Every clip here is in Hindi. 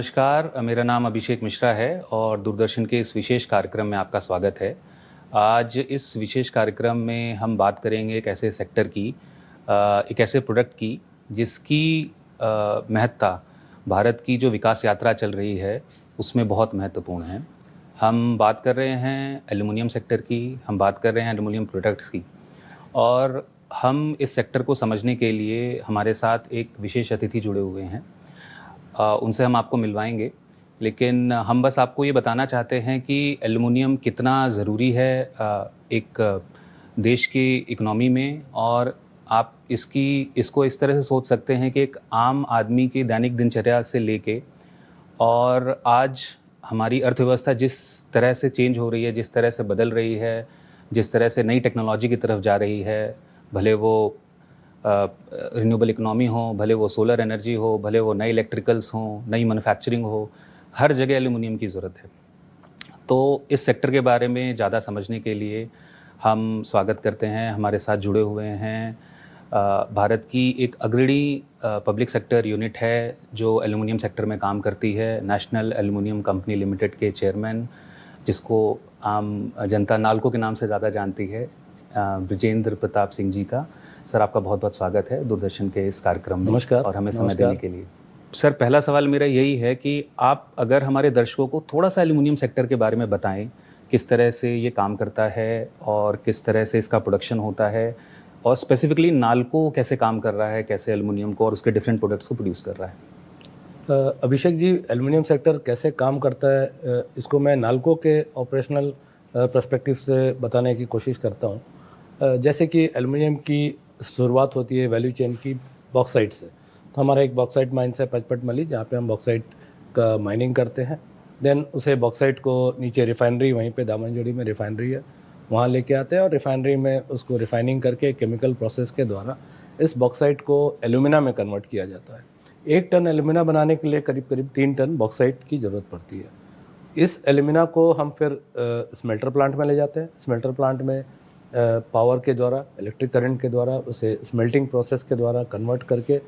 नमस्कार, मेरा नाम अभिषेक मिश्रा है और दूरदर्शन के इस विशेष कार्यक्रम में आपका स्वागत है। आज इस विशेष कार्यक्रम में हम बात करेंगे एक ऐसे सेक्टर की एक ऐसे प्रोडक्ट की जिसकी महत्ता भारत की जो विकास यात्रा चल रही है, उसमें बहुत महत्वपूर्ण है। हम बात कर रहे हैं एल्यूमीनियम सेक्टर की, हम बात कर रहे हैं एल्यूमीनियम प्रोडक्ट्स की और हम इस सेक्टर को समझने के लिए हमारे साथ एक विशेष अतिथि जुड़े हुए हैं। उनसे हम आपको मिलवाएँगे, लेकिन हम बस आपको ये बताना चाहते हैं कि एल्यूमीनियम कितना ज़रूरी है एक देश की इकोनॉमी में और आप इसको इस तरह से सोच सकते हैं कि एक आम आदमी की दैनिक दिनचर्या से लेके और आज हमारी अर्थव्यवस्था जिस तरह से चेंज हो रही है, जिस तरह से बदल रही है, जिस तरह से नई टेक्नोलॉजी की तरफ जा रही है, भले वो रिन्यूएबल इकोनॉमी हो, भले वो सोलर एनर्जी हो, भले वो नए इलेक्ट्रिकल्स हों, नई मैन्युफैक्चरिंग हो, हर जगह एल्यूमीनियम की ज़रूरत है। तो इस सेक्टर के बारे में ज़्यादा समझने के लिए हम स्वागत करते हैं, हमारे साथ जुड़े हुए हैं भारत की एक अग्रणी पब्लिक सेक्टर यूनिट है जो एल्यूमीनियम सेक्टर में काम करती है, नेशनल एल्यूमीनियम कंपनी लिमिटेड के चेयरमैन, जिसको आम जनता नाल्को के नाम से ज़्यादा जानती है, बृजेंद्र प्रताप सिंह जी का। सर, आपका बहुत-बहुत स्वागत है दूरदर्शन के इस कार्यक्रम में। नमस्कार और हमें समय देने के लिए। सर, पहला सवाल मेरा यही है कि आप अगर हमारे दर्शकों को थोड़ा-सा एल्यूमीनियम सेक्टर के बारे में बताएँ, किस तरह से ये काम करता है और किस तरह से इसका प्रोडक्शन होता है और स्पेसिफिकली नाल्को कैसे काम कर रहा है, कैसे एल्यूमीनियम को और उसके डिफरेंट प्रोडक्ट्स को प्रोड्यूस कर रहा है? अभिषेक जी, एल्युमिनियम सेक्टर कैसे काम करता है, इसको मैं नाल्को के ऑपरेशनल पर्सपेक्टिव से बताने की कोशिश करता हूँ। जैसे कि एल्युमिनियम की शुरुआत होती है वैल्यू चेन की बॉक्साइट से। तो हमारा एक बॉक्साइट माइंस है पचपटमली, जहाँ पे हम बॉक्साइट का माइनिंग करते हैं। देन उसे बॉक्साइट को नीचे रिफाइनरी, वहीं पे दामनजोड़ी में रिफाइनरी है, वहाँ लेके आते हैं और रिफाइनरी में उसको रिफाइनिंग करके केमिकल प्रोसेस के द्वारा इस बॉक्साइट को एल्यूमिना में कन्वर्ट किया जाता है। 1 टन एल्यूमिना बनाने के लिए करीब करीब 3 टन बॉक्साइट की ज़रूरत पड़ती है। इस एल्यूमिना को हम फिर स्मेल्टर प्लांट में ले जाते हैं। स्मेल्टर प्लांट में पावर के द्वारा, इलेक्ट्रिक करंट के द्वारा उसे स्मेल्टिंग प्रोसेस के द्वारा कन्वर्ट करके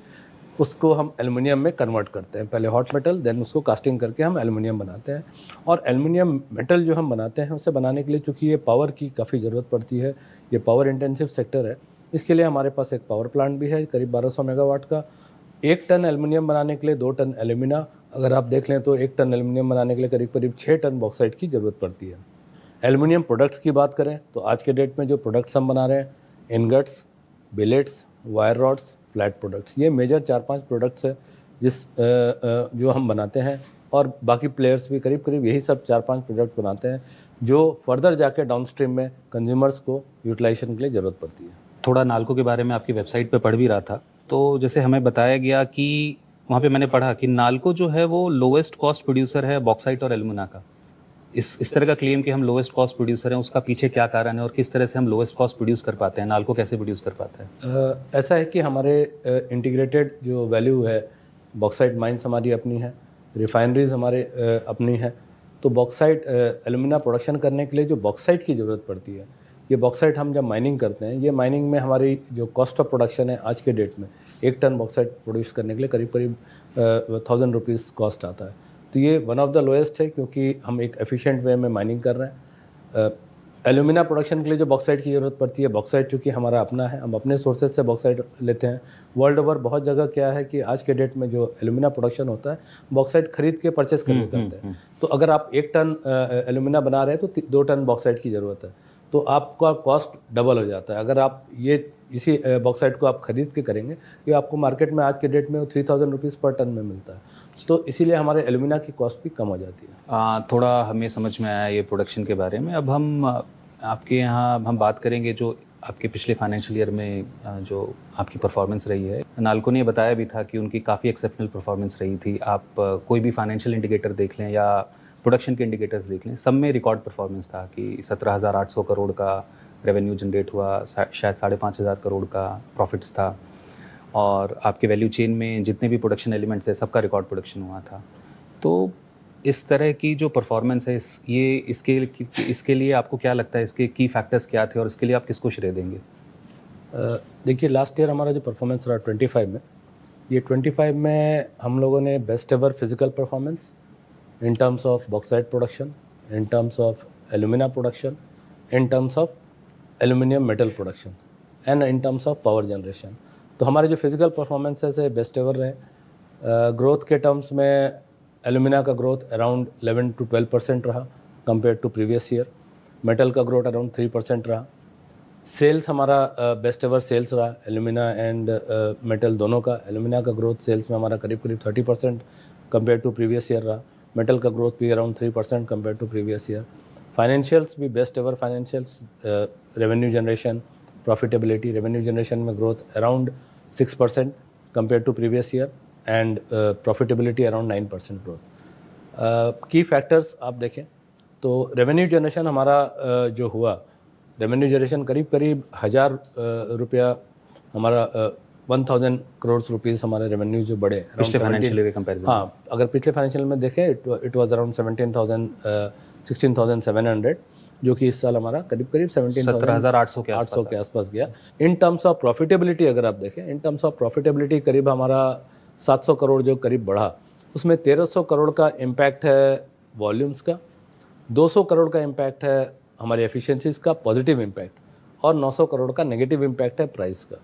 उसको हम एल्युमिनियम में कन्वर्ट करते हैं। पहले हॉट मेटल, देन उसको कास्टिंग करके हम एल्युमिनियम बनाते हैं। और एल्युमिनियम मेटल जो हम बनाते हैं, उसे बनाने के लिए चूँकि ये पावर की काफ़ी ज़रूरत पड़ती है, ये पावर इंटेंसिव सेक्टर है, इसके लिए हमारे पास एक पावर प्लांट भी है करीब 1200 मेगावाट का। 1 टन एल्युमिनियम बनाने के लिए 2 टन एल्यूमिना, अगर आप देख लें तो 1 टन एल्युमिनियम बनाने के लिए करीब करीब 6 टन बॉक्साइट की ज़रूरत पड़ती है। एल्युमिनियम प्रोडक्ट्स की बात करें तो आज के डेट में जो प्रोडक्ट्स हम बना रहे हैं, ingots, billets, wire rods, flat products, ये मेजर 4-5 प्रोडक्ट्स है जो हम बनाते हैं। और बाकी प्लेयर्स भी करीब करीब यही सब 4-5 प्रोडक्ट बनाते हैं जो फर्दर जाके डाउनस्ट्रीम में कंज्यूमर्स को यूटिलाइजेशन के लिए ज़रूरत पड़ती है। थोड़ा नाल्को के बारे में आपकी वेबसाइट पे पढ़ भी रहा था, तो जैसे हमें बताया गया कि वहाँ पे मैंने पढ़ा कि नाल्को जो है वो लोवेस्ट कॉस्ट प्रोड्यूसर है बॉक्साइट और एल्यूमिना का। इस तरह का क्लेम कि हम लोवेस्ट कॉस्ट प्रोड्यूसर हैं, उसका पीछे क्या कारण है और किस तरह से हम लोवेस्ट कॉस्ट प्रोड्यूस कर पाते हैं? नाल्को कैसे प्रोड्यूस कर पाता है? ऐसा है कि हमारे इंटीग्रेटेड जो वैल्यू है, बॉक्साइट माइंस हमारी अपनी है, रिफाइनरीज हमारे अपनी है। तो बॉक्साइट एल्यूमिना प्रोडक्शन करने के लिए जो बॉक्साइट की ज़रूरत पड़ती है, ये बॉक्साइट हम जब माइनिंग करते हैं, ये माइनिंग में हमारी जो कॉस्ट ऑफ प्रोडक्शन है आज के डेट में, 1 टन बॉक्साइट प्रोड्यूस करने के लिए करीब करीब 1000 रुपीज़ कॉस्ट आता है। तो ये वन ऑफ द लोएस्ट है, क्योंकि हम एक एफिशिएंट वे में माइनिंग कर रहे हैं। एल्यूमिना प्रोडक्शन के लिए जो बॉक्साइट की ज़रूरत पड़ती है, बॉक्साइट चूँकि हमारा अपना है, हम अपने सोर्सेज से बॉक्साइट लेते हैं। वर्ल्ड ओवर बहुत जगह क्या है कि आज के डेट में जो एल्यूमिना प्रोडक्शन होता है, बॉक्साइट खरीद के परचेस करके करते हैं। तो अगर आप 1 टन एल्यूमिना बना रहे हैं तो 2 टन बॉक्साइट की ज़रूरत है, तो आपका कॉस्ट डबल हो जाता है। अगर आप ये इसी बॉक्साइट को आप खरीद के करेंगे, ये आपको मार्केट में आज के डेट में 3000 रुपीज़ पर टन में मिलता है। तो इसीलिए हमारे एल्यूमिना की कॉस्ट भी कम हो जाती है। थोड़ा हमें समझ में आया ये प्रोडक्शन के बारे में। अब हम आपके यहाँ हम बात करेंगे जो आपके पिछले फाइनेंशियल ईयर में जो आपकी परफॉर्मेंस रही है। नाल्को ने बताया भी था कि उनकी काफ़ी एक्सेप्शनल परफॉर्मेंस रही थी। आप कोई भी फाइनेंशियल इंडिकेटर देख लें या प्रोडक्शन के इंडिकेटर्स देख लें, सब में रिकॉर्ड परफॉर्मेंस था कि 17,800 करोड़ का रेवेन्यू जनरेट हुआ, शायद 5,500 करोड़ का प्रॉफिट्स था और आपके वैल्यू चेन में जितने भी प्रोडक्शन एलिमेंट्स है, सबका रिकॉर्ड प्रोडक्शन हुआ था। तो इस तरह की जो परफॉर्मेंस है, इसके लिए आपको क्या लगता है, इसके की फैक्टर्स क्या थे और इसके लिए आप किसको श्रेय देंगे? देखिए, लास्ट ईयर हमारा जो परफॉर्मेंस रहा 25 में, ये 25 में हम लोगों ने best ever physical performance in terms of bauxite production, in terms of alumina production, in terms of aluminium metal production and in terms of power generation. तो हमारे जो फिजिकल परफॉर्मेंसेस है बेस्ट एवर रहे। ग्रोथ के टर्म्स में एलुमिना का ग्रोथ अराउंड 11 to 12% रहा compare to previous year. Metal का ग्रोथ अराउंड 3% रहा। सेल्स हमारा बेस्ट एवर सेल्स रहा एलुमिना एंड मेटल दोनों का। एलुमिना का ग्रोथ सेल्स में हमारा करीब करीब 30% कंपेयर टू प्रीवियस ईयर रहा। मेटल का ग्रोथ भी around 3% compare to previous year. Financials भी best ever financials, revenue generation, profitability. Revenue generation में growth around 6% compare to previous year and profitability around 9% growth. Key factors आप देखें तो रेवेन्यू जनरेशन हमारा जो हुआ, रेवेन्यू जनरेशन करीब करीब 1000 रुपया हमारा 1000 करोड़ रुपीस हमारे रेवेन्यू जो बढ़े पिछले फाइनेंशियल ईयर के कंपैरिजन। हाँ, अगर पिछले फाइनेंशियल में देखें इट वाज अराउंड 16,700, जो कि इस साल हमारा करीब करीब 17,800 के आसपास गया। इन टर्म्स ऑफ प्रॉफिटेबिलिटी अगर आप देखें, इन टर्म्स ऑफ प्रॉफिटेबिलिटी करीब हमारा 700 करोड़ जो करीब बढ़ा, उसमें 1300 करोड़ का इम्पैक्ट है वॉल्यूम्स का, 200 करोड़ का इम्पैक्ट है हमारी एफिशिएंसीज का पॉजिटिव इम्पैक्ट, और 900 करोड़ का नेगेटिव इम्पैक्ट है प्राइस का।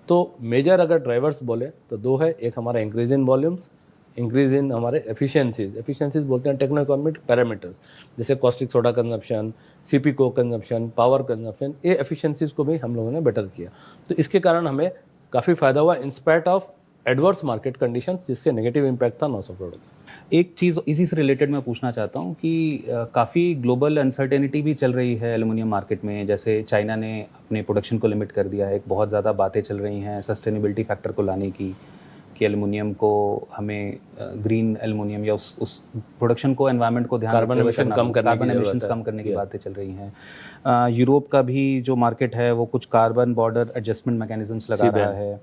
तो मेजर अगर ड्राइवर्स बोले तो दो है, एक हमारा increase in volumes, increase in हमारे एफिशिएंसीज बोलते हैं टेक्नो इकोनॉमिक पैरामीटर्स, जैसे कॉस्टिक सोडा कंजम्पशन, सीपी को कंजम्पशन, पावर कंजम्पशन, ये एफिशिएंसीज को भी हम लोगों ने बेटर किया। तो इसके कारण हमें काफ़ी फायदा हुआ in spite of adverse market conditions, जिससे नेगेटिव इम्पैक्ट था 900 करोड़ का। एक चीज़ इसी से रिलेटेड मैं पूछना चाहता हूँ कि काफ़ी ग्लोबल अनसर्टेनिटी भी चल रही है एल्युमिनियम मार्केट में। जैसे चाइना ने अपने प्रोडक्शन को लिमिट कर दिया है, एक बहुत ज़्यादा बातें चल रही हैं सस्टेनेबिलिटी फैक्टर को लाने की, कि एल्युमिनियम को हमें ग्रीन एल्युमिनियम या उस प्रोडक्शन को, एनवायरनमेंट को ध्यान कार्बन एमिशन कम करने की बातें चल रही हैं। यूरोप का भी जो मार्केट है वो कुछ कार्बन बॉर्डर एडजस्टमेंट मैकेनिज्म्स लगा रहा है।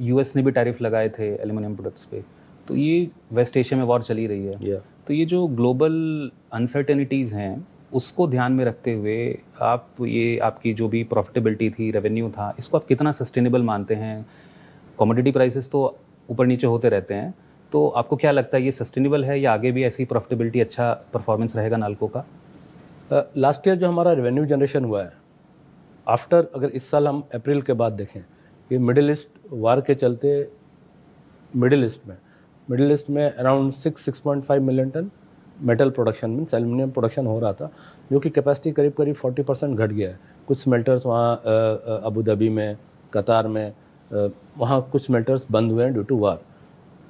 यूएस ने भी टैरिफ लगाए थे एल्युमिनियम प्रोडक्ट्स पे। तो ये वेस्ट एशिया में वॉर चली रही है। तो ये जो ग्लोबल अनसर्टेनिटीज़ हैं उसको ध्यान में रखते हुए आप ये आपकी जो भी प्रॉफिटेबिलिटी थी, रेवेन्यू था, इसको आप कितना सस्टेनेबल मानते हैं? कमोडिटी प्राइसेस तो ऊपर नीचे होते रहते हैं, तो आपको क्या लगता है ये सस्टेनेबल है या आगे भी ऐसी प्रॉफिटेबिलिटी, अच्छा परफॉर्मेंस रहेगा नाल्को का? लास्ट ईयर जो हमारा रेवेन्यू जनरेशन हुआ है आफ्टर, अगर इस साल हम अप्रैल के बाद देखें, ये मिडिल ईस्ट वार के चलते मिडिल ईस्ट में around 6.5 million ton metal production means aluminium production हो रहा था, जो कि कैपेसिटी करीब करीब 40% घट गया है। कुछ स्मेल्टर्स वहाँ अबू धाबी में, कतार में, वहाँ कुछ स्मेल्टर्स बंद हुए हैं ड्यू टू वार।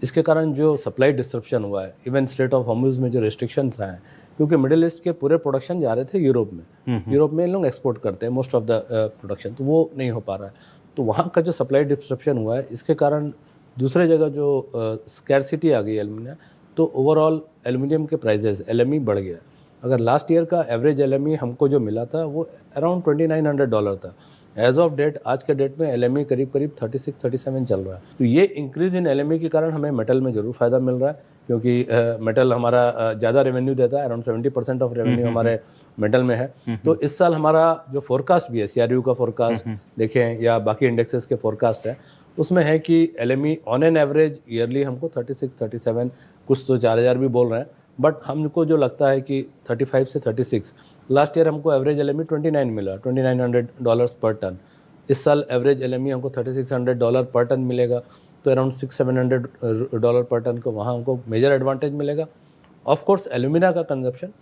इसके कारण जो सप्लाई डिस्ट्रप्शन हुआ है, इवन स्ट्रेट ऑफ हॉर्मुज़ में जो रिस्ट्रिक्शंस आए हैं, क्योंकि मिडिल ईस्ट के पूरे प्रोडक्शन जा रहे थे यूरोप में। यूरोप में इन लोग एक्सपोर्ट करते हैं मोस्ट ऑफ द प्रोडक्शन, तो वो नहीं हो पा रहा है। तो वहाँ का जो सप्लाई डिस्ट्रप्शन हुआ है, इसके कारण दूसरे जगह जो स्कैरसिटी आ गई एल्युमिनियम, तो ओवरऑल एल्युमिनियम के प्राइजेस LME बढ़ गया। अगर लास्ट ईयर का एवरेज LME हमको जो मिला था वो अराउंड $2,900 था। एज ऑफ डेट, आज के डेट में LME करीब करीब 36-37 चल रहा है। तो ये इंक्रीज इन LME के कारण हमें मेटल में ज़रूर फ़ायदा मिल रहा है, क्योंकि मेटल हमारा ज़्यादा रेवेन्यू देता है, अराउंड 70% ऑफ रेवेन्यू हमारे मेटल में है। तो इस साल हमारा जो फोरकास्ट भी है, CRU का फोरकास्ट देखें या बाकी इंडेक्सेस के फोरकास्ट है, उसमें है कि LME on an average yearly हमको 36-37, कुछ तो 4000 भी बोल रहे हैं, बट हमको जो लगता है कि 35 से 36। लास्ट ईयर हमको एवरेज LME 29 मिला, $2,900 पर टन। इस साल एवरेज LME हमको $3,600 पर टन मिलेगा, तो अराउंड $600-700 पर टन को वहाँ हमको मेजर एडवांटेज मिलेगा। ऑफ कोर्स एल्यूमिना का कंजप्शन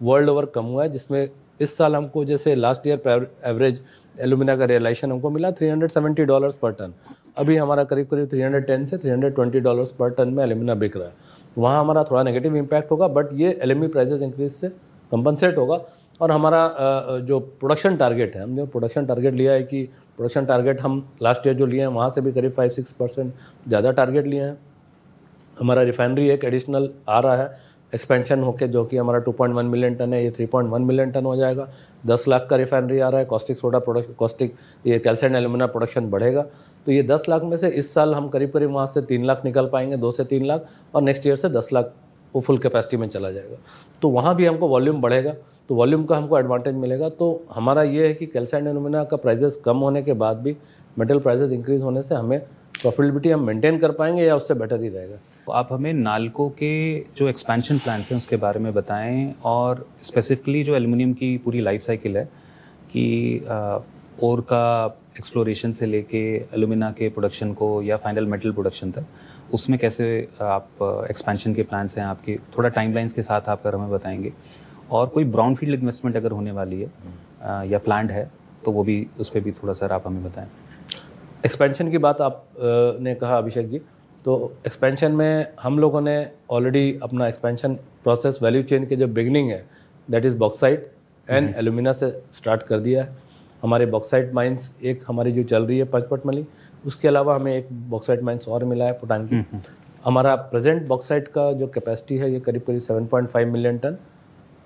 वर्ल्ड ओवर कम हुआ है, जिसमें इस साल हमको, जैसे लास्ट ईयर एवरेज एल्यूमिना का रियलाइजेशन हमको मिला $370 पर टन। अभी हमारा करीब करीब 310 से $320 पर टन में एल्यूमिना बिक रहा है। वहाँ हमारा थोड़ा नेगेटिव इम्पैक्ट होगा, बट ये LME प्राइसेस इंक्रीज से कंपनसेट होगा। और हमारा जो प्रोडक्शन टारगेट है, हमने प्रोडक्शन टारगेट लिया है कि प्रोडक्शन टारगेट हम लास्ट ईयर जो लिए हैं वहाँ से भी करीब 5-6% ज़्यादा टारगेट लिए हैं। हमारा रिफाइनरी एक एडिशनल आ रहा है एक्सपेंशन होके, जो कि हमारा 2.1 मिलियन टन है, ये 3.1 मिलियन टन हो जाएगा। 10 लाख का रिफाइनरी आ रहा है। कॉस्टिक सोडा ये कैल्साइट एल्यूमिना प्रोडक्शन बढ़ेगा, तो ये 10 लाख में से इस साल हम करीब करीब वहाँ से 3 लाख निकल पाएंगे, 2 से 3 लाख, और नेक्स्ट ईयर से 10 लाख वो फुल कैपेसिटी में चला जाएगा। तो वहाँ भी हमको वॉल्यूम बढ़ेगा, तो वॉल्यूम का हमको एडवांटेज मिलेगा। तो हमारा ये है कि कैल्साइट एल्यूमिना का प्राइजेस कम होने के बाद भी मेटल प्राइजेस इंक्रीज होने से हमें प्रॉफिटेबिलिटी हम मेंटेन कर पाएंगे या उससे बेटर ही रहेगा। तो आप हमें नालको के जो एक्सपेंशन प्लान्स हैं उसके बारे में बताएं, और स्पेसिफिकली जो एल्युमिनियम की पूरी लाइफ साइकिल है कि ओर का एक्सप्लोरेशन से लेके एलुमिना के प्रोडक्शन को या फाइनल मेटल प्रोडक्शन तक, उसमें कैसे आप एक्सपेंशन के प्लान्स हैं आपके, थोड़ा टाइमलाइंस के साथ आप अगर हमें बताएंगे, और कोई ब्राउनफील्ड इन्वेस्टमेंट अगर होने वाली है या प्लान्ड है तो वो भी, उस पर भी थोड़ा सर आप हमें बताएं। एक्सपेंशन की बात आप ने कहा अभिषेक जी, तो एक्सपेंशन में हम लोगों ने ऑलरेडी अपना एक्सपेंशन प्रोसेस वैल्यू चेन के जो बिगनिंग है that is bauxite and alumina से स्टार्ट कर दिया है। हमारे बॉक्साइट माइंस एक हमारी जो चल रही है पचपटमली, उसके अलावा हमें एक बॉक्साइट माइंस और मिला है पोटांगी। हमारा प्रेजेंट बॉक्साइट का जो कैपेसिटी है ये करीब करीब 7.5 मिलियन टन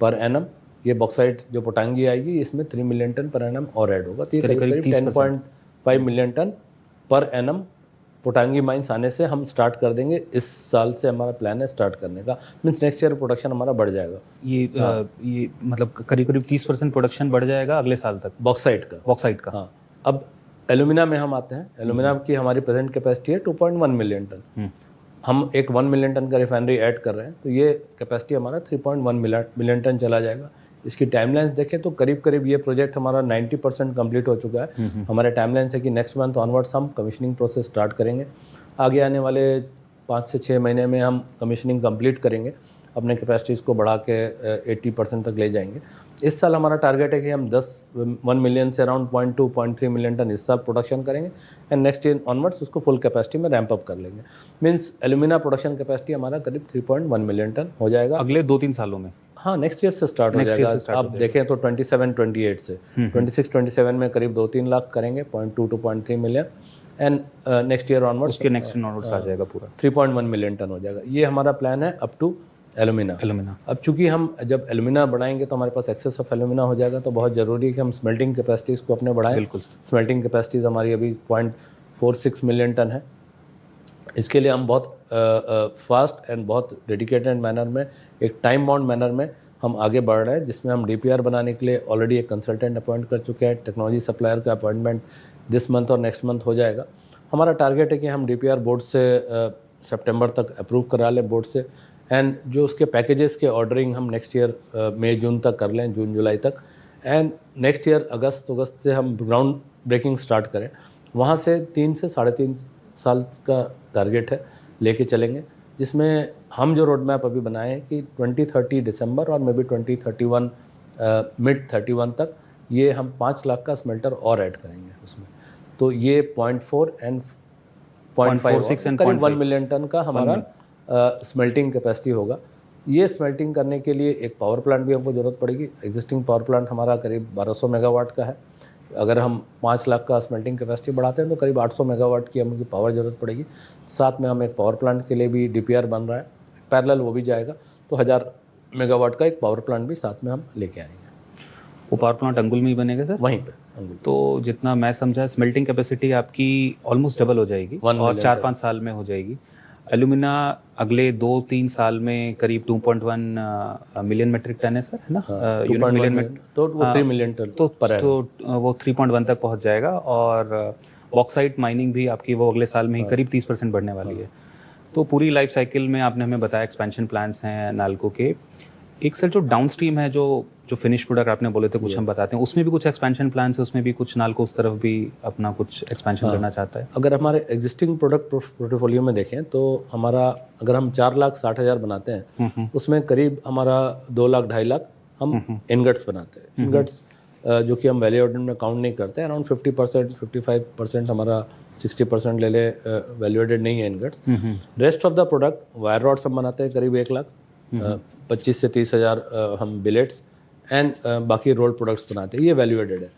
पर एनम। ये बॉक्साइट जो पोटांगी आएगी इसमें 3 मिलियन टन पर एनम और ऐड होगा, तो ये करीब 10.5 million ton per annum Potangi mines आने से हम स्टार्ट कर देंगे। इस साल से हमारा प्लान है स्टार्ट करने का, मीन्स नेक्स्ट ईयर प्रोडक्शन हमारा बढ़ जाएगा। ये मतलब करीब करीब 30% प्रोडक्शन बढ़ जाएगा अगले साल तक बॉक्साइट का। हाँ, अब एलुमिना में हम आते हैं। एलुमिना की हमारी प्रेजेंट कैपेसिटी है 2.1 मिलियन टन। हम एक 1 मिलियन टन का रिफाइनरी ऐड कर रहे हैं, तो ये कैपेसिटी हमारा 3.1 मिलियन टन चला जाएगा। इसकी टाइमलाइंस देखें तो करीब करीब ये प्रोजेक्ट हमारा 90% कंप्लीट हो चुका है। हमारे टाइमलाइंस है कि नेक्स्ट मंथ ऑनवर्ड्स हम कमीशनिंग प्रोसेस स्टार्ट करेंगे। आगे आने वाले 5 से 6 महीने में हम कमीशनिंग कंप्लीट करेंगे, अपने कैपेसिटीज़ को बढ़ा के 80% तक ले जाएंगे। इस साल हमारा टारगेट है कि हम 1 मिलियन से अराउंड 0.2-0.3 मिलियन टन इस साल प्रोडक्शन करेंगे एंड नेक्स्ट ईयर ऑनवर्ड्स उसको फुल कैपेसिटी में रैंप अप कर लेंगे। मीन्स एल्यूमिना प्रोडक्शन कैपेसिटी हमारा करीब 3.1 मिलियन टन हो जाएगा अगले 2-3 सालों में। हाँ, नेक्स्ट ईयर से स्टार्ट हो जाएगा। आप देखें तो 27-28 से 26-27 में करीब 2-3 लाख करेंगे, 0.2 to 0.3 million and next year onwards उसके नेक्स्ट ईयर ऑनवर्ड्स आ जाएगा पूरा 3.1 मिलियन टन हो जाएगा। ये हमारा प्लान है अप टू एलुमिना। अब चूंकि हम जब एलुमिना बढ़ाएंगे तो हमारे पास एक्सेस ऑफ एलुमिना हो जाएगा, तो बहुत ज़रूरी है कि हम स्मेल्टिंग कैपेसिटीज़ को अपने बढ़ाएं। बिल्कुल, स्मेल्टिंग कैपेसिटीज़ हमारी अभी 0.46 मिलियन टन है। इसके लिए हम बहुत फास्ट एंड बहुत डेडिकेटेड मैनर में, एक टाइम बाउंड मैनर में हम आगे बढ़ रहे हैं, जिसमें हम DPR बनाने के लिए ऑलरेडी एक कंसल्टेंट अपॉइंट कर चुके हैं। टेक्नोलॉजी सप्लायर का अपॉइंटमेंट दिस मंथ और नेक्स्ट मंथ हो जाएगा। हमारा टारगेट है कि हम DPR बोर्ड से सितंबर तक अप्रूव करा लें बोर्ड से, एंड जो उसके पैकेजेस के ऑर्डरिंग हम नेक्स्ट ईयर मई जून तक कर लें, जून जुलाई तक, एंड नेक्स्ट ईयर अगस्त से हम ग्राउंड ब्रेकिंग स्टार्ट करें। वहाँ से 3 से 3.5 साल का टारगेट है, लेके चलेंगे, जिसमें हम जो रोड मैप अभी बनाए हैं कि 2030 दिसंबर और मे बी 2031 मिड 31 तक ये हम 5 लाख का स्मेल्टर और ऐड करेंगे उसमें। तो ये 0.4 एंड 0.56 एंड करीब 1 मिलियन टन का हमारा स्मेल्टिंग कैपेसिटी होगा। ये स्मेल्टिंग करने के लिए एक पावर प्लांट भी हमको ज़रूरत पड़ेगी। एग्जिस्टिंग पावर प्लांट हमारा करीब 1200 मेगावाट का है। अगर हम 5 लाख का स्मेल्टिंग कैपेसिटी बढ़ाते हैं तो करीब 800 मेगावाट की हमको पावर ज़रूरत पड़ेगी। साथ में हम एक पावर प्लांट के लिए भी DPR बन रहा है, पैरेलल वो भी जाएगा, तो 1000 मेगावाट का एक पावर प्लांट भी साथ में हम लेके आएंगे। वो पावर प्लांट अंगुल में ही बनेगा सर? वहीं पे अंगुल। तो जितना मैं समझा, स्मेल्टिंग कैपेसिटी आपकी ऑलमोस्ट डबल हो जाएगी और 4-5 साल में हो जाएगी। एल्यूमिना अगले 2-3 साल में करीब 2.1 मिलियन मेट्रिक टन है सर, है ना? यूनिट मिलियन में, तो वो 3 मिलियन टन तो वो 3.1 तक पहुंच जाएगा। और बॉक्साइट माइनिंग भी आपकी वो अगले साल में ही करीब 30% बढ़ने वाली है। तो पूरी लाइफ साइकिल में आपने हमें बताया एक्सपेंशन प्लान्स हैं नालको के। एक सर जो डाउन स्ट्रीम है, जो फिनिश प्रोडक्ट आपने बोले थे कुछ हम बताते हैं, उसमें भी कुछ एक्सपेंशन प्लान्स है, उसमें भी कुछ नालको उस तरफ भी अपना कुछ एक्सपेंशन करना चाहता है। अगर हमारे एग्जिस्टिंग प्रोडक्ट पोर्टफोलियो में देखें तो हमारा, अगर हम 4,60,000 बनाते हैं, उसमें करीब हमारा 2 लाख 2.5 लाख हम इनगट्स बनाते हैं। इनगट्स जो कि हम वैल्यू एडेड में काउंट नहीं करते, अराउंड 50% 55% हमारा 60% ले ले वैल्यू एडेड नहीं है ingots. Rest of the product wire rods हम बनाते हैं करीब 1 लाख, 25 से 30 हज़ार हम बिलेट्स एंड बाकी रोल्ड प्रोडक्ट्स बनाते हैं, ये वैल्यू एडेड है।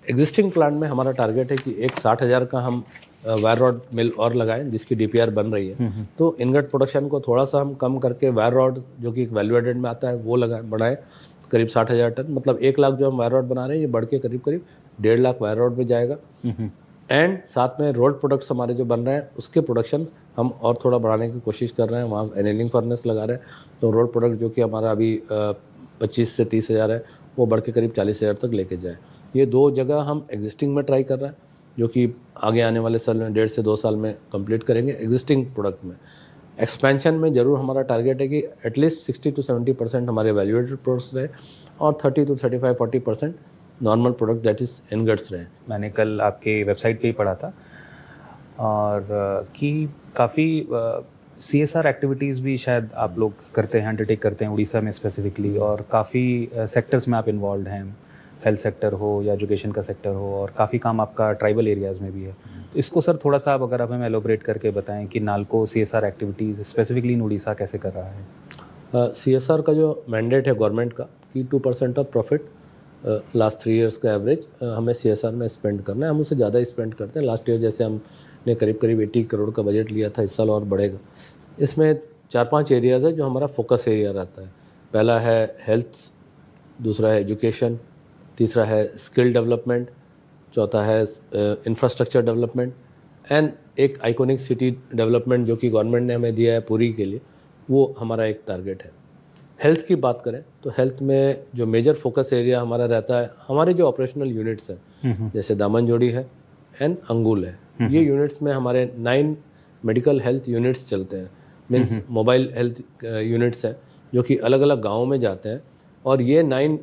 एग्जिस्टिंग प्लांट में हमारा टारगेट है कि एक 60,000 का हम वायर रॉड मिल और लगाएं, जिसकी DPR बन रही है। तो इनगट प्रोडक्शन को थोड़ा सा हम कम करके वायर रॉड, जो कि एक वैल्यू एडेड में आता है, वो बढ़ाएं करीब 60,000 टन। मतलब 1 लाख जो हम वायर रॉड बना रहे हैं, ये बढ़ के करीब 1.5 लाख वायर रॉड में जाएगा। एंड साथ में रोल्ड प्रोडक्ट्स हमारे जो बन रहे हैं, उसके प्रोडक्शन हम और थोड़ा बढ़ाने की कोशिश कर रहे हैं। वहाँ एनेलिंग फर्नेस लगा रहे हैं, तो रोल्ड प्रोडक्ट जो कि हमारा अभी 25 से 30 हज़ार है, वो बढ़ के करीब 40 हज़ार तक लेके जाए। ये 2 जगह हम एग्जिस्टिंग में ट्राई कर रहे हैं। जो कि आगे आने वाले साल में 1.5 से 2 साल में कंप्लीट करेंगे एग्जिस्टिंग प्रोडक्ट में। एक्सपेंशन में ज़रूर हमारा टारगेट है कि एटलीस्ट 60 to 70% हमारे वैल्यूएटेड प्रोडक्ट्स रहे और 30 to 35-40% normal product that is ingots रहे। मैंने कल आपके वेबसाइट पे ही पढ़ा था और कि काफ़ी CSR एक्टिविटीज़ भी शायद आप लोग करते हैं, अंडरटेक करते हैं उड़ीसा में स्पेसिफिकली, और काफ़ी सेक्टर्स में आप इन्वॉल्व हैं, हेल्थ सेक्टर हो या एजुकेशन का सेक्टर हो, और काफ़ी काम आपका ट्राइबल एरियाज़ में भी है। इसको सर थोड़ा सा आप अगर आप हमें एलोबरेट करके बताएं कि NALCO CSR activities specifically in Orissa कैसे कर रहा है। CSR का जो मैंडेट है गवर्नमेंट का कि 2% ऑफ प्रॉफिट लास्ट 3 इयर्स का एवरेज हमें CSR में स्पेंड करना है। हम उससे ज़्यादा स्पेंड करते हैं। लास्ट ईयर जैसे हमने करीब 80 करोड़ का बजट लिया था, इस साल और बढ़ेगा। इसमें 4-5 एरियाज़ है जो हमारा फोकस एरिया रहता है। पहला है हेल्थ, दूसरा है एजुकेशन, तीसरा है स्किल डेवलपमेंट, चौथा है इंफ्रास्ट्रक्चर डेवलपमेंट एंड एक आइकॉनिक सिटी डेवलपमेंट जो कि गवर्नमेंट ने हमें दिया है पूरी के लिए, वो हमारा एक टारगेट है। हेल्थ की बात करें तो हेल्थ में जो मेजर फोकस एरिया हमारा रहता है, हमारे जो ऑपरेशनल यूनिट्स हैं जैसे दामनजोड़ी है एंड अंगुल है, ये यूनिट्स में हमारे 9 मेडिकल हेल्थ यूनिट्स चलते हैं। मीन्स मोबाइल हेल्थ यूनिट्स हैं जो कि अलग अलग गाँवों में जाते हैं। और ये 9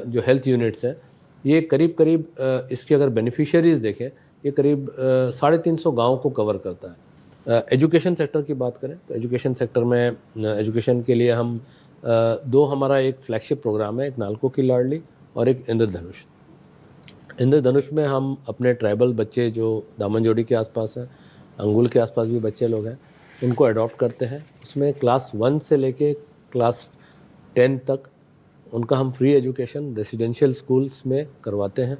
जो हेल्थ यूनिट्स हैं ये करीब इसके अगर बेनिफिशियरीज देखें ये करीब 350 गाँव को कवर करता है। एजुकेशन सेक्टर की बात करें तो एजुकेशन सेक्टर में एजुकेशन के लिए हम 2 हमारा एक फ्लैगशिप प्रोग्राम है, एक नालको की लाडली और एक इंद्रधनुष। इंद्रधनुष में हम अपने ट्राइबल बच्चे जो दामनजोड़ी के आसपास हैं, अंगुल के आसपास भी बच्चे लोग हैं, उनको अडॉप्ट करते हैं। उसमें क्लास 1 से लेके क्लास 10 तक उनका हम फ्री एजुकेशन रेसिडेंशियल स्कूल्स में करवाते हैं।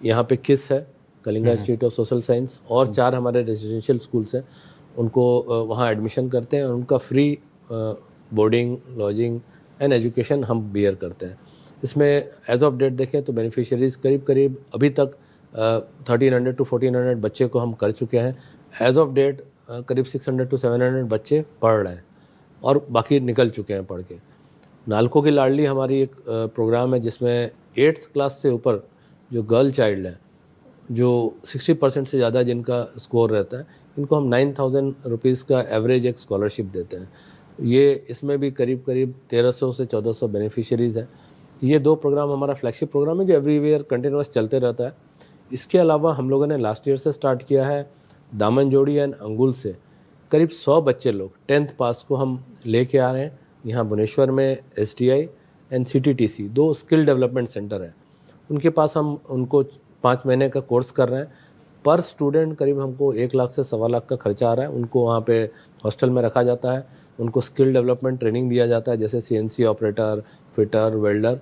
यहाँ पे किस है, Kalinga institute of social science, और 4 हमारे रेसिडेंशियल स्कूल्स हैं, उनको वहाँ एडमिशन करते हैं और उनका free boarding, lodging and education हम बियर करते हैं। इसमें एज ऑफ डेट देखें तो बेनिफिशियरीज करीब अभी तक 1300 to 1400 बच्चे को हम कर चुके हैं। एज ऑफ डेट करीब 600 to 700 बच्चे पढ़ रहे हैं और बाकी निकल चुके हैं पढ़ के। नालको की लाडली हमारी एक प्रोग्राम है जिसमें 8th क्लास से ऊपर जो गर्ल चाइल्ड है, जो 60% से ज़्यादा जिनका स्कोर रहता है, इनको हम 9000 रुपीज़ का एवरेज एक स्कॉलरशिप देते हैं। ये इसमें भी करीब 1300 से 1400 बेनिफिशियरीज़ हैं। ये 2 प्रोग्राम हमारा फ्लैगशिप प्रोग्राम है जो एवरी ईयर कंटिन्यूस चलते रहता है। इसके अलावा हम लोगों ने लास्ट ईयर से स्टार्ट किया है दामनजोड़ी एंड अंगुल से करीब 100 बच्चे लोग 10th पास को हम लेके आ रहे हैं। यहाँ भुवनेश्वर में STI and CTTC 2 skill development centre है, उनके पास हम उनको 5 महीने का कोर्स कर रहे हैं। पर स्टूडेंट करीब हमको 1 लाख से 1.25 लाख का खर्चा आ रहा है। उनको वहाँ पे हॉस्टल में रखा जाता है, उनको स्किल डेवलपमेंट ट्रेनिंग दिया जाता है जैसे CNC operator, fitter, welder,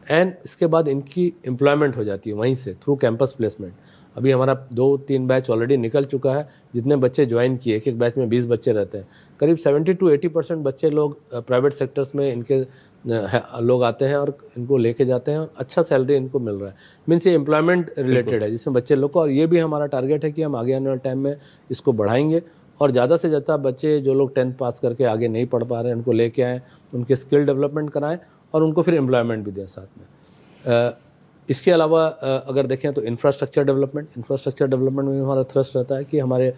and इसके बाद इनकी एम्प्लॉयमेंट हो जाती है वहीं से थ्रू कैंपस प्लेसमेंट। अभी हमारा 2-3 बैच ऑलरेडी निकल चुका है। जितने बच्चे ज्वाइन किए, एक बैच में 20 बच्चे रहते हैं, करीब 70 to 80% बच्चे लोग प्राइवेट सेक्टर्स में इनके लोग आते हैं और इनको लेके जाते हैं और अच्छा सैलरी इनको मिल रहा है। मीन्स ये एम्प्लॉयमेंट रिलेटेड है जिसमें बच्चे लोग को, और ये भी हमारा टारगेट है कि हम आगे आने वाले टाइम में इसको बढ़ाएंगे और ज़्यादा से ज़्यादा बच्चे जो लोग 10th पास करके आगे नहीं पढ़ पा रहे हैं उनको लेके आएँ, उनके स्किल डेवलपमेंट कराएँ और उनको फिर एम्प्लॉयमेंट भी दें साथ में। इसके अलावा अगर देखें तो इंफ्रास्ट्रक्चर डेवलपमेंट में हमारा थ्रस्ट रहता है कि हमारे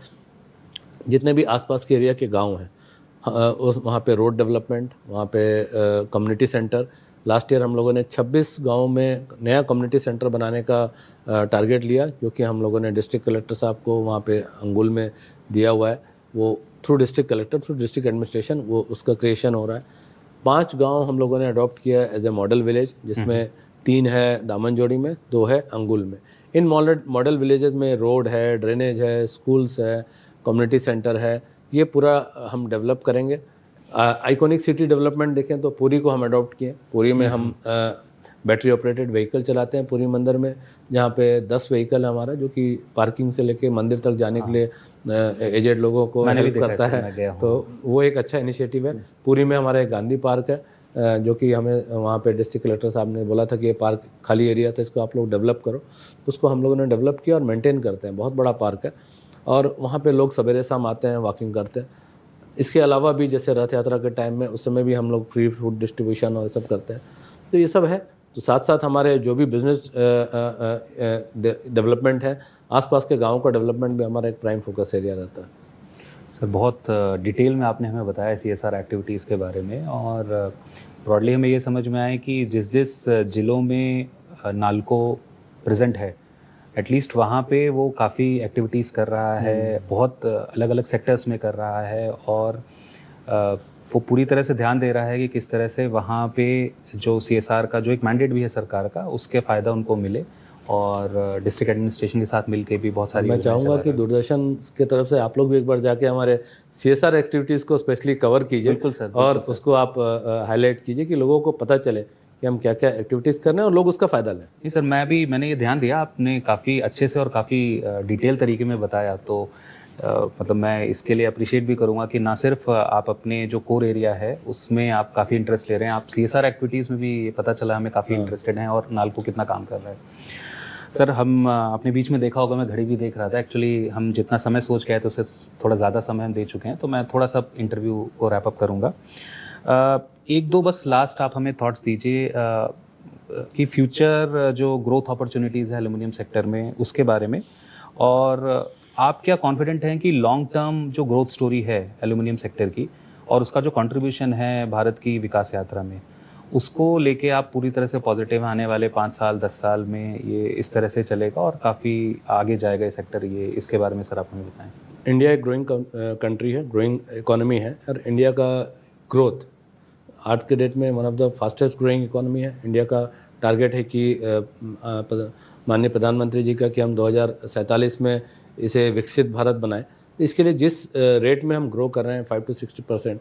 जितने भी आसपास के एरिया के गांव हैं उस वहाँ पे रोड डेवलपमेंट, वहाँ पे कम्युनिटी सेंटर। लास्ट ईयर हम लोगों ने 26 गाँव में नया कम्युनिटी सेंटर बनाने का टारगेट लिया, जो कि हम लोगों ने डिस्ट्रिक्ट कलेक्टर साहब को वहाँ पे अंगुल में दिया हुआ है। वो through district collector, through district administration वो उसका क्रिएशन हो रहा है। 5 गाँव हम लोगों ने अडॉप्ट किया है एज ए मॉडल विलेज, जिसमें 3 है दामनजोड़ी में, 2 है अंगुल में। इन मॉडल विलेजेस में रोड है, ड्रेनेज है, स्कूल्स है, कम्युनिटी सेंटर है, ये पूरा हम डेवलप करेंगे। आइकॉनिक सिटी डेवलपमेंट देखें तो पुरी को हम अडॉप्ट किए। पुरी में हम बैटरी ऑपरेटेड व्हीकल चलाते हैं पुरी मंदिर में, जहाँ पे 10 व्हीकल हमारा जो कि पार्किंग से लेके मंदिर तक जाने के लिए एजेड लोगों को हेल्प करता है। तो वो एक अच्छा इनिशिएटिव है। पुरी में हमारा एक गांधी पार्क है जो कि हमें वहाँ पे डिस्ट्रिक्ट कलेक्टर साहब ने बोला था कि ये पार्क खाली एरिया था, इसको आप लोग डेवलप करो, तो उसको हम लोगों ने डेवलप किया और मेंटेन करते हैं। बहुत बड़ा पार्क है और वहाँ पे लोग सवेरे शाम आते हैं, वॉकिंग करते हैं। इसके अलावा भी जैसे रथ यात्रा के टाइम में उस समय भी हम लोग फ्री फूड डिस्ट्रीब्यूशन और सब करते हैं। तो ये सब है। तो साथ साथ हमारे जो भी बिजनेस डेवलपमेंट है, आसपास के गाँव का डेवलपमेंट भी हमारा एक प्राइम फोकस एरिया रहता है। सर बहुत डिटेल में आपने हमें बताया CSR एक्टिविटीज़ के बारे में, और ब्रॉडली हमें ये समझ में आया कि जिस जिस ज़िलों में नाल्को प्रेजेंट है, एटलीस्ट वहाँ पे वो काफ़ी एक्टिविटीज़ कर रहा है, बहुत अलग अलग सेक्टर्स में कर रहा है, और वो पूरी तरह से ध्यान दे रहा है कि किस तरह से वहाँ पे जो CSR का जो एक मैंडेट भी है सरकार का, उसके फ़ायदा उनको मिले, और डिस्ट्रिक्ट एडमिनिस्ट्रेशन के साथ मिलके भी बहुत सारी मैं योजनाएं चाहूँगा चला कि रहे हैं। दूरदर्शन की तरफ से आप लोग भी एक बार जाके हमारे CSR एक्टिविटीज़ को स्पेशली कवर कीजिए, बिल्कुल सर, और बिल्कुल सर। उसको आप हाईलाइट कीजिए कि लोगों को पता चले कि हम क्या क्या एक्टिविटीज़ कर रहे हैं और लोग उसका फ़ायदा लें। नहीं सर, मैंने ये ध्यान दिया, आपने काफ़ी अच्छे से और काफ़ी डिटेल तरीके में बताया, तो मतलब मैं इसके लिए अप्रिशिएट भी करूँगा कि ना सिर्फ आप अपने जो कोर एरिया है उसमें आप काफ़ी इंटरेस्ट ले रहे हैं, आप CSR एक्टिविटीज़ में भी पता चला हमें काफ़ी इंटरेस्टेड हैं, और नाल्को कितना काम कर रहा है। सर हम आपने बीच में देखा होगा, मैं घड़ी भी देख रहा था, एक्चुअली हम जितना समय सोच के आए तो उससे थोड़ा ज़्यादा समय हम दे चुके हैं, तो मैं थोड़ा सा इंटरव्यू को रैप अप करूँगा। एक दो बस लास्ट आप हमें थॉट्स दीजिए कि फ्यूचर जो ग्रोथ अपॉर्चुनिटीज़ है एल्युमिनियम सेक्टर में, उसके बारे में, और आप क्या कॉन्फिडेंट हैं कि लॉन्ग टर्म जो ग्रोथ स्टोरी है एल्युमिनियम सेक्टर की, और उसका जो कंट्रीब्यूशन है भारत की विकास यात्रा में, उसको लेके आप पूरी तरह से पॉजिटिव हैं, आने वाले 5 साल 10 साल में ये इस तरह से चलेगा और काफ़ी आगे जाएगा ये सेक्टर, ये इसके बारे में सर आप हमें बताएं। इंडिया एक ग्रोइंग कंट्री है, ग्रोइंग इकोनॉमी है, और इंडिया का ग्रोथ आज के डेट में one of the fastest growing economy है। इंडिया का टारगेट है कि माननीय प्रधानमंत्री जी का कि हम 2047 में इसे विकसित भारत बनाएं। इसके लिए जिस रेट में हम ग्रो कर रहे हैं 5 to 60%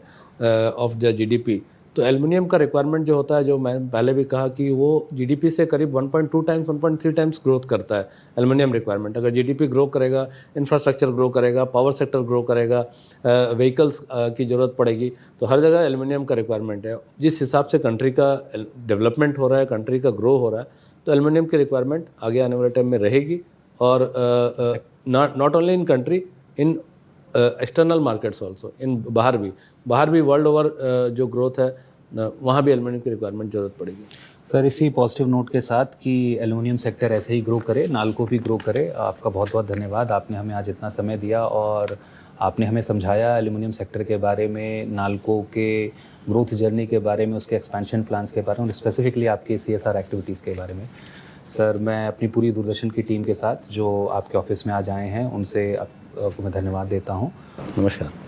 ऑफ द GDP, तो एल्युमिनियम का रिक्वायरमेंट जो होता है, जो मैं पहले भी कहा कि वो GDP से करीब 1.2 टाइम्स 1.3 टाइम्स ग्रोथ करता है एल्युमिनियम रिक्वायरमेंट। अगर GDP ग्रो करेगा, इंफ्रास्ट्रक्चर ग्रो करेगा, पावर सेक्टर ग्रो करेगा, व्हीकल्स की ज़रूरत पड़ेगी, तो हर जगह एल्युमिनियम का रिक्वायरमेंट है। जिस हिसाब से कंट्री का डेवलपमेंट हो रहा है, कंट्री का ग्रो हो रहा है, तो एल्युमिनियम की रिक्वायरमेंट आगे आने वाले टाइम में रहेगी। और not only in country, in external markets also, in बाहर भी वर्ल्ड ओवर जो ग्रोथ है, वहाँ भी एल्युमिनियम की रिक्वायरमेंट ज़रूरत पड़ेगी। सर इसी पॉजिटिव नोट के साथ कि एल्युमिनियम सेक्टर ऐसे ही ग्रो करे, नाल्को भी ग्रो करे, आपका बहुत बहुत धन्यवाद। आपने हमें आज इतना समय दिया और आपने हमें समझाया एल्युमिनियम सेक्टर के बारे में, नाल्को के ग्रोथ जर्नी के बारे में, उसके एक्सपेंशन प्लान्स के बारे में, और स्पेसिफिकली आपकी CSR एक्टिविटीज़ के बारे में। सर मैं अपनी पूरी दूरदर्शन की टीम के साथ जो आपके ऑफिस में आज आए हैं, उनसे आपको मैं धन्यवाद देता हूँ। नमस्कार।